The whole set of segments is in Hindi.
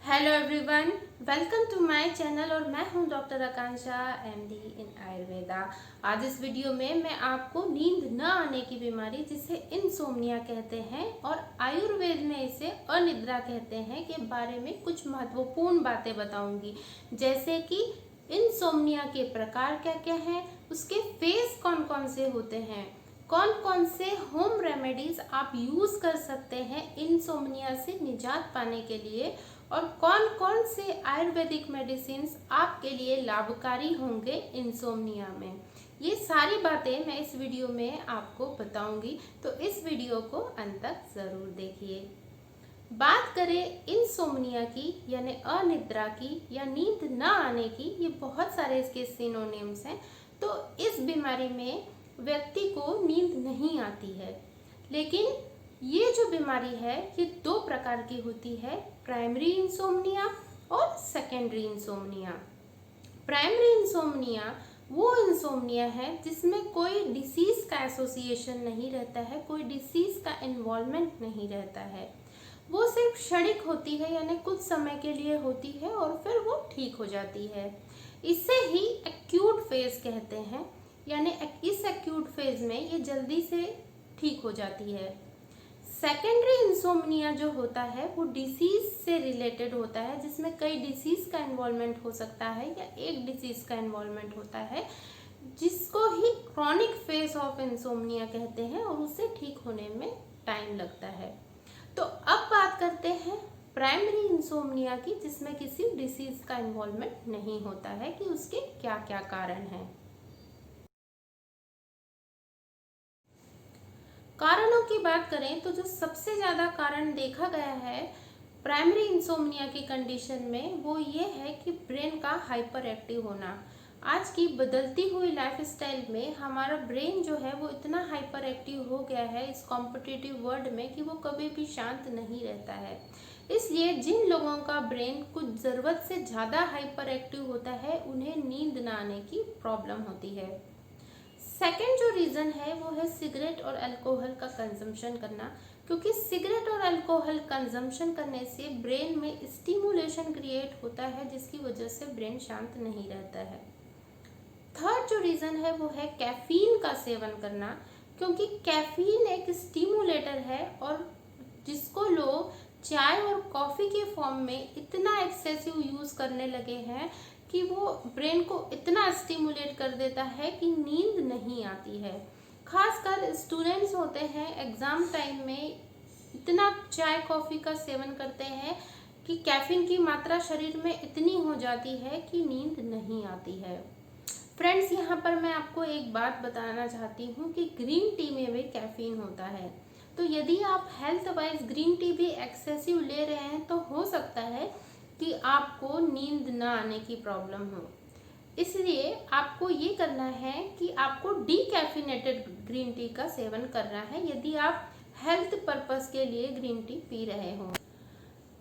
Hello everyone, welcome to my channel और मैं हूं doctor Akanksha MD in Ayurveda. आज इस वीडियो में मैं आपको नींद न आने की बीमारी जिसे इंसोम्निया कहते हैं और आयुर्वेद में इसे अनिद्रा कहते हैं के बारे में कुछ महत्वपूर्ण बातें बताऊंगी, जैसे कि इंसोम्निया के प्रकार क्या क्या हैं, उसके फेज कौन कौन से होते हैं, कौन कौन से होम रेमेडीज आप यूज कर सकते हैं इंसोम्निया से निजात पाने के लिए और कौन कौन से आयुर्वेदिक मेडिसिन आपके लिए लाभकारी होंगे इंसोम्निया में। ये सारी बातें मैं इस वीडियो में आपको बताऊंगी, तो इस वीडियो को अंत तक जरूर देखिए। बात करें इंसोम्निया की यानी अनिद्रा की या नींद न आने की, ये बहुत सारे इसके सिनोनिम्स हैं। तो इस बीमारी में व्यक्ति को नींद नहीं आती है, लेकिन ये जो बीमारी है ये दो प्रकार की होती है, प्राइमरी इंसोम्निया और सेकेंडरी इंसोम्निया। प्राइमरी इंसोम्निया वो इंसोम्निया है जिसमें कोई डिसीज का एसोसिएशन नहीं रहता है, कोई डिसीज का इन्वॉल्वमेंट नहीं रहता है। वो सिर्फ क्षणिक होती है, यानी कुछ समय के लिए होती है और फिर वो ठीक हो जाती है। इसे ही एक्यूट फेज कहते हैं, यानी इस एक्यूट फेज में ये जल्दी से ठीक हो जाती है। सेकेंडरी इंसोम्निया जो होता है वो डिसीज से रिलेटेड होता है, जिसमें कई डिसीज का इन्वॉल्वमेंट हो सकता है या एक डिसीज का इन्वॉल्वमेंट होता है, जिसको ही क्रॉनिक फेज ऑफ इंसोम्निया कहते हैं और उसे ठीक होने में टाइम लगता है। तो अब बात करते हैं प्राइमरी इंसोम्निया की, जिसमें किसी डिसीज का इन्वॉल्वमेंट नहीं होता है, कि उसके क्या क्या कारण हैं। कारणों की बात करें तो जो सबसे ज़्यादा कारण देखा गया है प्राइमरी इंसोम्निया की कंडीशन में वो ये है कि ब्रेन का हाइपर एक्टिव होना। आज की बदलती हुई लाइफस्टाइल में हमारा ब्रेन जो है वो इतना हाइपर एक्टिव हो गया है इस कॉम्पिटिटिव वर्ल्ड में कि वो कभी भी शांत नहीं रहता है। इसलिए जिन लोगों का ब्रेन कुछ ज़रूरत से ज़्यादा हाइपर एक्टिव होता है उन्हें नींद न आने की प्रॉब्लम होती है। सेकेंड जो रीज़न है वो है सिगरेट और अल्कोहल का कंजम्पशन करना, क्योंकि सिगरेट और अल्कोहल कंजम्पशन करने से ब्रेन में स्टिमुलेशन क्रिएट होता है, जिसकी वजह से ब्रेन शांत नहीं रहता है। थर्ड जो रीज़न है वो है कैफीन का सेवन करना, क्योंकि कैफीन एक स्टिमुलेटर है और जिसको लोग चाय और कॉफ़ी के फॉर्म में इतना एक्सेसिव यूज़ करने लगे हैं कि वो ब्रेन को इतना स्टिमुलेट कर देता है कि नींद नहीं आती है। खासकर स्टूडेंट्स होते हैं एग्ज़ाम टाइम में इतना चाय कॉफ़ी का सेवन करते हैं कि कैफीन की मात्रा शरीर में इतनी हो जाती है कि नींद नहीं आती है। फ्रेंड्स, यहाँ पर मैं आपको एक बात बताना चाहती हूँ कि ग्रीन टी में भी कैफीन होता है। तो यदि आप हेल्थ वाइज ग्रीन टी भी एक्सेसिव ले रहे हैं तो हो सकता है कि आपको नींद न आने की प्रॉब्लम हो। इसलिए आपको ये करना है कि आपको डीकैफिनेटेड ग्रीन टी का सेवन करना है यदि आप हेल्थ पर्पस के लिए ग्रीन टी पी रहे हो।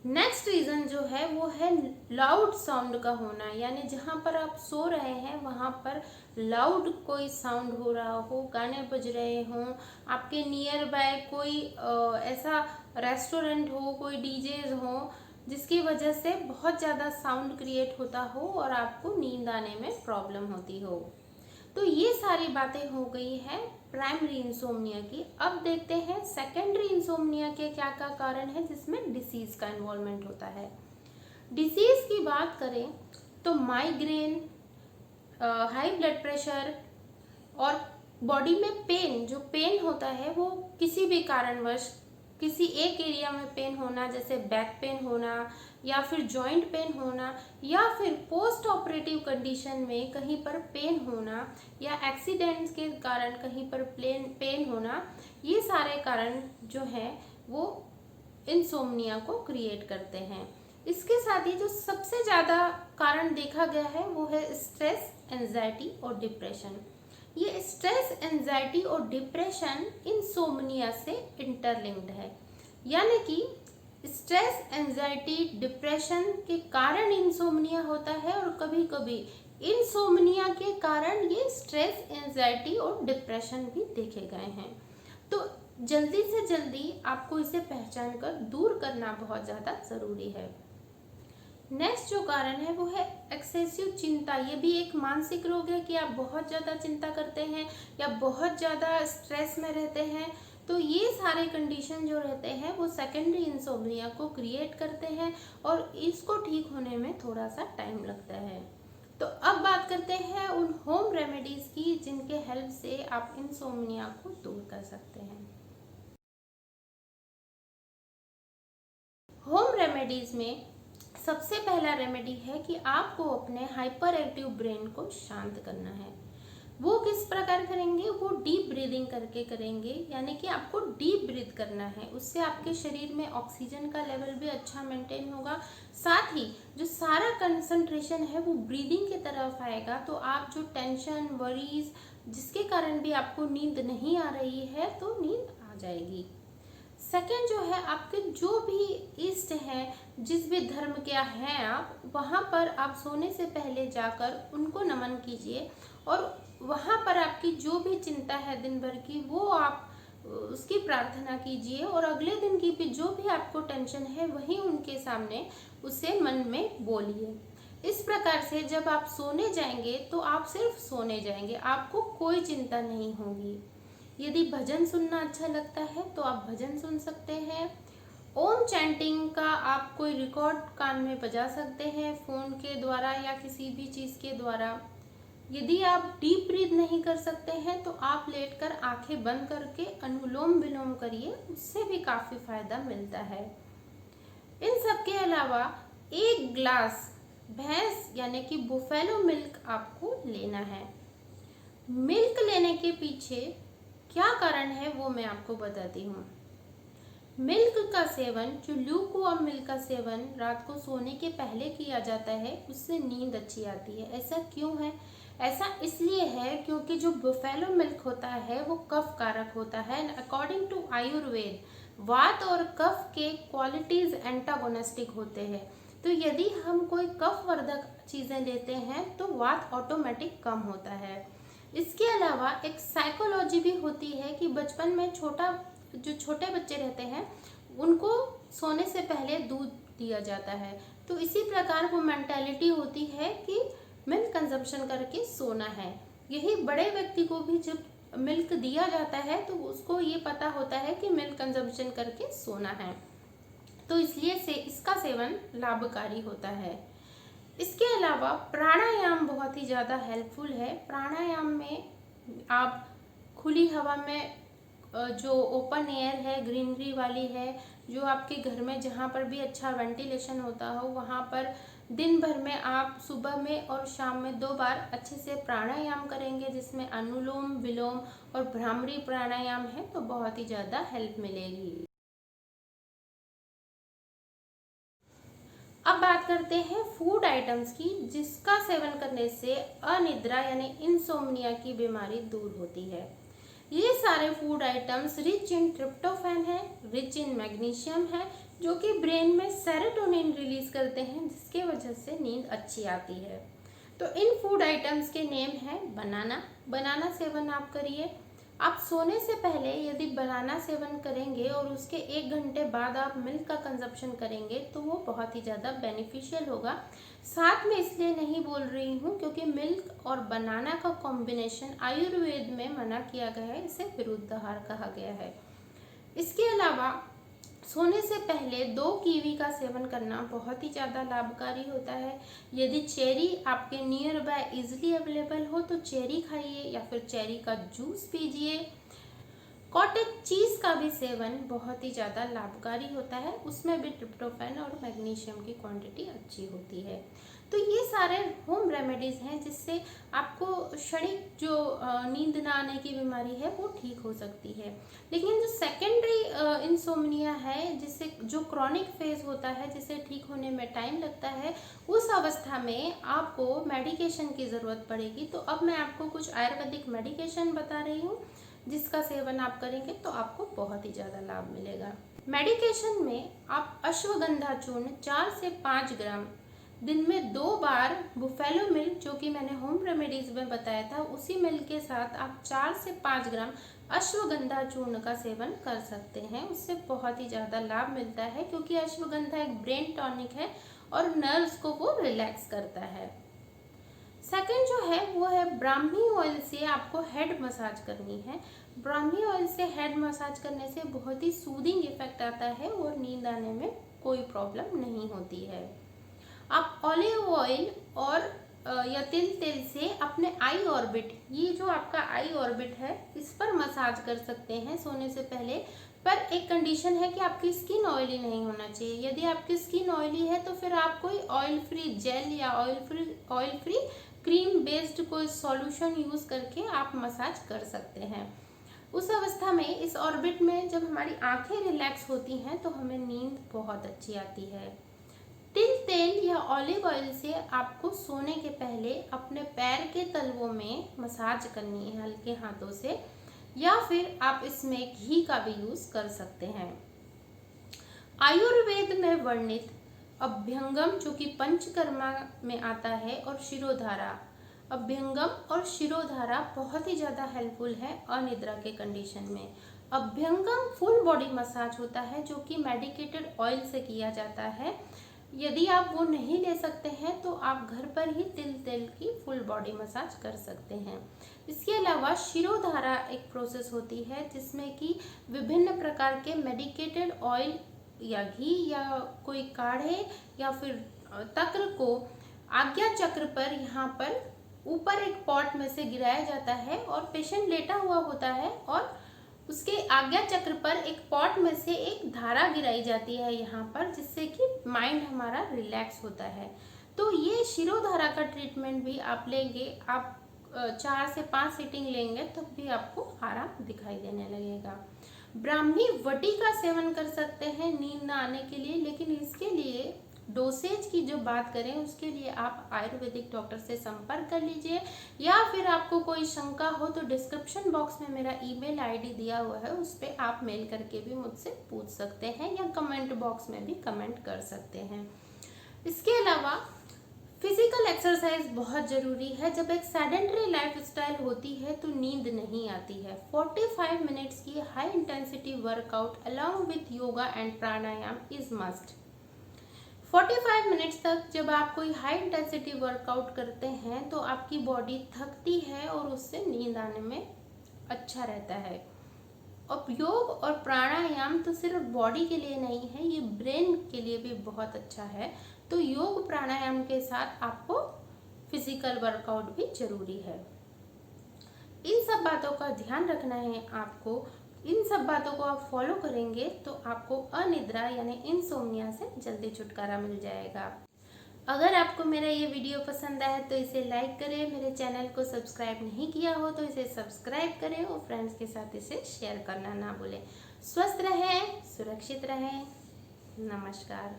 नेक्स्ट रीज़न जो है वो है लाउड साउंड का होना, यानी जहाँ पर आप सो रहे हैं वहाँ पर लाउड कोई साउंड हो रहा हो, गाने बज रहे हों, आपके नियर बाय कोई ऐसा रेस्टोरेंट हो, कोई डीजेज हो जिसकी वजह से बहुत ज़्यादा साउंड क्रिएट होता हो और आपको नींद आने में प्रॉब्लम होती हो। तो ये सारी बातें हो गई हैं प्राइमरी इंसोम्निया की। अब देखते हैं सेकेंडरी इंसोम्निया के क्या क्या कारण है जिसमें डिसीज का इन्वॉल्वमेंट होता है। डिसीज की बात करें तो माइग्रेन, हाई ब्लड प्रेशर और बॉडी में पेन, जो पेन होता है वो किसी भी कारणवश किसी एक एरिया में पेन होना, जैसे बैक पेन होना या फिर जॉइंट पेन होना या फिर पोस्ट ऑपरेटिव कंडीशन में कहीं पर पेन होना या एक्सीडेंट्स के कारण कहीं पर पेन होना, ये सारे कारण जो हैं वो इंसोम्निया को क्रिएट करते हैं। इसके साथ ही जो सबसे ज़्यादा कारण देखा गया है वो है स्ट्रेस, एंजाइटी और डिप्रेशन। ये स्ट्रेस, एंजाइटी और डिप्रेशन इंसोम्निया से इंटरलिंक्ड है, यानी कि स्ट्रेस, एंजाइटी, डिप्रेशन के कारण इंसोम्निया होता है और कभी कभी इंसोम्निया के कारण ये स्ट्रेस, एंजाइटी और डिप्रेशन भी देखे गए हैं। तो जल्दी से जल्दी आपको इसे पहचान कर दूर करना बहुत ज़्यादा ज़रूरी है। नेक्स्ट जो कारण है वो है एक्सेसिव चिंता। ये भी एक मानसिक रोग है कि आप बहुत ज़्यादा चिंता करते हैं या बहुत ज़्यादा स्ट्रेस में रहते हैं। तो ये सारे कंडीशन जो रहते हैं वो सेकेंडरी इंसोम्निया को क्रिएट करते हैं और इसको ठीक होने में थोड़ा सा टाइम लगता है। तो अब बात करते हैं उन होम रेमेडीज़ की जिनके हेल्प से आप इंसोम्निया को दूर कर सकते हैं। होम रेमेडीज़ में सबसे पहला रेमेडी है कि आपको अपने हाइपर एक्टिव ब्रेन को शांत करना है। वो किस प्रकार करेंगे? वो डीप ब्रीदिंग करके करेंगे, यानी कि आपको डीप ब्रीथ करना है। उससे आपके शरीर में ऑक्सीजन का लेवल भी अच्छा मेंटेन होगा, साथ ही जो सारा कंसंट्रेशन है वो ब्रीदिंग की तरफ आएगा। तो आप जो टेंशन, वरीज जिसके कारण भी आपको नींद नहीं आ रही है तो नींद आ जाएगी। सेकंड जो है, आपके जो भी इष्ट हैं, जिस भी धर्म के हैं आप, वहाँ पर आप सोने से पहले जाकर उनको नमन कीजिए और वहाँ पर आपकी जो भी चिंता है दिन भर की वो आप उसकी प्रार्थना कीजिए और अगले दिन की भी जो भी आपको टेंशन है वही उनके सामने उसे मन में बोलिए। इस प्रकार से जब आप सोने जाएंगे तो आप सिर्फ सोने जाएंगे, आपको कोई चिंता नहीं होगी। यदि भजन सुनना अच्छा लगता है तो आप भजन सुन सकते हैं। ओम चैंटिंग का आप कोई रिकॉर्ड कान में बजा सकते हैं फ़ोन के द्वारा या किसी भी चीज़ के द्वारा। यदि आप डीप ब्रीथ नहीं कर सकते हैं तो आप लेटकर आंखें बंद करके अनुलोम विलोम करिए, उससे भी काफ़ी फायदा मिलता है। इन सब के अलावा 1 ग्लास भैंस यानी कि बुफेलो मिल्क आपको लेना है। मिल्क लेने के पीछे क्या कारण है वो मैं आपको बताती हूँ। मिल्क का सेवन, जो ल्यूकवार्म मिल्क का सेवन रात को सोने के पहले किया जाता है, उससे नींद अच्छी आती है। ऐसा क्यों है? ऐसा इसलिए है क्योंकि जो बुफेलो मिल्क होता है वो कफ कारक होता है। अकॉर्डिंग टू आयुर्वेद, वात और कफ के क्वालिटीज एंटागोनिस्टिक होते हैं। तो यदि हम कोई कफ वर्धक चीज़ें लेते हैं तो वात ऑटोमेटिक कम होता है। इसके अलावा एक साइकोलॉजी भी होती है कि बचपन में जो छोटे बच्चे रहते हैं उनको सोने से पहले दूध दिया जाता है, तो इसी प्रकार वो मेंटालिटी होती है कि मिल्क कंजम्पशन करके सोना है। यही बड़े व्यक्ति को भी जब मिल्क दिया जाता है तो उसको ये पता होता है कि मिल्क कंजम्पशन करके सोना है, तो इसलिए से इसका सेवन लाभकारी होता है। इसके अलावा प्राणायाम बहुत ही ज़्यादा हेल्पफुल है। प्राणायाम में आप खुली हवा में जो ओपन एयर है, ग्रीनरी वाली है, जो आपके घर में जहाँ पर भी अच्छा वेंटिलेशन होता हो वहाँ पर दिन भर में आप सुबह में और शाम में 2 बार अच्छे से प्राणायाम करेंगे, जिसमें अनुलोम विलोम और भ्रामरी प्राणायाम है, तो बहुत ही ज़्यादा हेल्प मिलेगी। अब बात करते हैं फूड आइटम्स की जिसका सेवन करने से अनिद्रा यानी इंसोम्निया की बीमारी दूर होती है। ये सारे food items rich in tryptophan है, रिच इन मैग्नीशियम है, जो कि ब्रेन में सेरोटोनिन रिलीज करते हैं, जिसके वजह से नींद अच्छी आती है। तो इन फूड आइटम्स के नेम है बनाना सेवन आप करिए। आप सोने से पहले यदि बनाना सेवन करेंगे और उसके 1 घंटे बाद आप मिल्क का कंजप्शन करेंगे तो वो बहुत ही ज़्यादा बेनिफिशियल होगा। साथ में इसलिए नहीं बोल रही हूँ क्योंकि मिल्क और बनाना का कॉम्बिनेशन आयुर्वेद में मना किया गया है, इसे विरुद्ध आहार कहा गया है। इसके अलावा सोने से पहले 2 कीवी का सेवन करना बहुत ही ज़्यादा लाभकारी होता है। यदि चेरी आपके नियर बाय इजिली अवेलेबल हो तो चेरी खाइए या फिर चेरी का जूस पीजिए। कॉटेज चीज़ का भी सेवन बहुत ही ज़्यादा लाभकारी होता है, उसमें भी ट्रिप्टोफैन और मैग्नीशियम की क्वांटिटी अच्छी होती है। तो ये सारे होम रेमेडीज़ हैं जिससे आपको क्षणिक जो नींद ना आने की बीमारी है वो ठीक हो सकती है। लेकिन जो सेकेंडरी इंसोम्निया है, जिससे जो क्रॉनिक फेज होता है, जिसे ठीक होने में टाइम लगता है, उस अवस्था में आपको मेडिकेशन की ज़रूरत पड़ेगी। तो अब मैं आपको कुछ आयुर्वेदिक मेडिकेशन बता रही हूँ जिसका सेवन आप करेंगे तो आपको बहुत ही ज़्यादा लाभ मिलेगा। मेडिकेशन में आप अश्वगंधा चूर्ण 4 से 5 ग्राम दिन में 2 बार बुफेलो मिल्क, जो कि मैंने होम रेमेडीज में बताया था, उसी मिल्क के साथ आप 4 से 5 ग्राम अश्वगंधा चूर्ण का सेवन कर सकते हैं। उससे बहुत ही ज़्यादा लाभ मिलता है क्योंकि अश्वगंधा एक ब्रेन टॉनिक है और नर्व्स को वो रिलैक्स करता है। सेकंड जो है वो है ब्राह्मी ऑयल से आपको हेड मसाज करनी है। ब्राह्मी ऑयल से हेड मसाज करने से बहुत ही सूदिंग इफेक्ट आता है और नींद आने में कोई प्रॉब्लम नहीं होती है। आप ऑलिव ऑयल और या तिल तेल से अपने आई ऑर्बिट, ये जो आपका आई ऑर्बिट है, इस पर मसाज कर सकते हैं सोने से पहले। पर एक कंडीशन है कि आपकी स्किन ऑयली नहीं होना चाहिए। यदि आपकी स्किन ऑयली है तो फिर आप कोई ऑयल फ्री जेल या ऑयल फ्री क्रीम बेस्ड कोई सॉल्यूशन यूज करके आप मसाज कर सकते हैं। उस अवस्था में इस ऑर्बिट में जब हमारी आंखें रिलैक्स होती हैं तो हमें नींद बहुत अच्छी आती है। तिल तेल या ऑलिव ऑयल से आपको सोने के पहले अपने पैर के तलवों में मसाज करनी है हल्के हाथों से, या फिर आप इसमें घी का भी यूज कर सकते हैं। आयुर्वेद में वर्णित अभ्यंगम जो कि पंचकर्मा में आता है, और शिरोधारा, अभ्यंगम और शिरोधारा बहुत ही ज़्यादा हेल्पफुल है अनिद्रा के कंडीशन में। अभ्यंगम फुल बॉडी मसाज होता है जो कि मेडिकेटेड ऑयल से किया जाता है। यदि आप वो नहीं ले सकते हैं तो आप घर पर ही तिल तेल की फुल बॉडी मसाज कर सकते हैं। इसके अलावा शिरोधारा एक प्रोसेस होती है जिसमें कि विभिन्न प्रकार के मेडिकेटेड ऑयल या घी या कोई काढ़े या फिर तक्र को आज्ञा चक्र पर यहाँ पर ऊपर एक पॉट में से गिराया जाता है और पेशेंट लेटा हुआ होता है और उसके आज्ञा चक्र पर एक पॉट में से एक धारा गिराई जाती है यहाँ पर, जिससे कि माइंड हमारा रिलैक्स होता है। तो ये शिरोधारा का ट्रीटमेंट भी आप लेंगे, आप 4 से 5 सीटिंग लेंगे तब भी आपको आराम दिखाई देने लगेगा। ब्राह्मी वटी का सेवन कर सकते हैं नींद न आने के लिए, लेकिन इसके लिए डोसेज की जो बात करें उसके लिए आप आयुर्वेदिक डॉक्टर से संपर्क कर लीजिए, या फिर आपको कोई शंका हो तो डिस्क्रिप्शन बॉक्स में मेरा ईमेल आईडी दिया हुआ है, उस पर आप मेल करके भी मुझसे पूछ सकते हैं या कमेंट बॉक्स में भी कमेंट कर सकते हैं। इसके अलावा फिजिकल एक्सरसाइज बहुत ज़रूरी है। जब एक सेडेंटरी लाइफस्टाइल होती है तो नींद नहीं आती है। 45 मिनट्स की high intensity workout along with yoga and pranayama is must. 45 minutes तक जब आप कोई हाई इंटेंसिटी वर्कआउट करते हैं तो आपकी बॉडी थकती है और उससे नींद आने में अच्छा रहता है। अब योग और प्राणायाम तो सिर्फ बॉडी के लिए नहीं है, ये ब्रेन के लिए भी बहुत अच्छा है। तो योग प्राणायाम के साथ आपको फिजिकल वर्कआउट भी जरूरी है। इन सब बातों का ध्यान रखना है आपको। इन सब बातों को आप फॉलो करेंगे तो आपको अनिद्रा यानी इंसोम्निया से जल्दी छुटकारा मिल जाएगा। अगर आपको मेरा ये वीडियो पसंद आया तो इसे लाइक करें, मेरे चैनल को सब्सक्राइब नहीं किया हो तो इसे सब्सक्राइब करें और फ्रेंड्स के साथ इसे शेयर करना ना भूलें। स्वस्थ रहें, सुरक्षित रहें। नमस्कार।